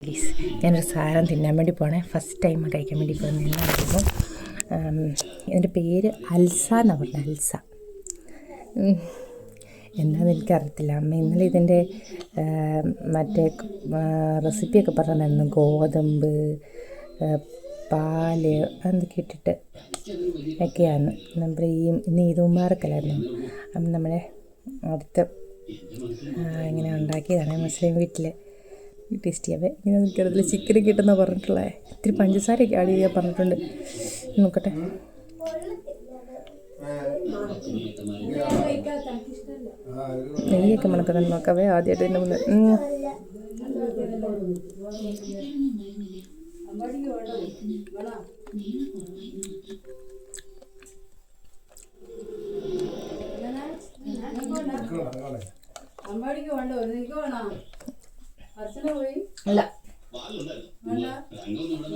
Please. ഞാനൊരു സാധനം തിന്നാൻ വേണ്ടി പോകണേ. ഫസ്റ്റ് ടൈം കഴിക്കാൻ വേണ്ടി പോകുന്നതെന്നായിരുന്നു. ഇതിൻ്റെ പേര് അൽസ എന്നാണ് പറഞ്ഞത്. അൽസ എന്താണെന്ന് എനിക്കറിയത്തില്ല. അമ്മ ഇന്നലെ ഇതിൻ്റെ മറ്റേ റെസിപ്പിയൊക്കെ പറഞ്ഞിട്ടുണ്ടായിരുന്നു. ഗോതമ്പ്, പാല് അതൊക്കെ ഇട്ടിട്ട് ഒക്കെയാണ് നമ്മുടെ ഇന്ന് ഈദുമുബാറക്കല്ലായിരുന്നു. അപ്പം നമ്മുടെ അടുത്ത് ഇങ്ങനെ ഉണ്ടാക്കിയതാണ് മുസ്ലിം വീട്ടിൽ ടേസ്റ്റ് ചെയ്യാവേ. ഇങ്ങനെ എനിക്കതിൽ ചിക്കനൊക്കെ ഇട്ടെന്നാണ് പറഞ്ഞിട്ടുള്ളത്. ഇത്തിരി പഞ്ചസാരയൊക്കെ ആഡ് ചെയ്യാൻ പറഞ്ഞിട്ടുണ്ട്. നോക്കട്ടെ. നെയ്യൊക്കെ മണക്കുന്നുണ്ട്. നോക്കാവേ. ആദ്യമായിട്ട് തന്നെ മുന്നേ അല്ല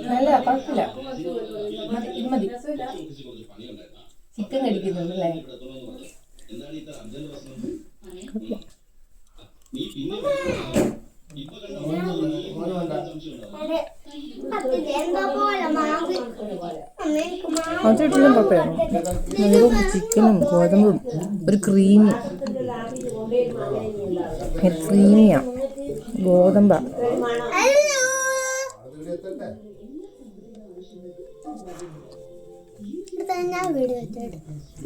നല്ല കുഴപ്പമില്ല. ഇത് മതി. ചിക്കൻ കടിക്കുന്നുണ്ടല്ലേ? അതിട്ടിലും കുഴപ്പമില്ല. ചിക്കനും ഗോതമ്പും ഒരു ക്രീമിയാണ്. ഗോതമ്പാ.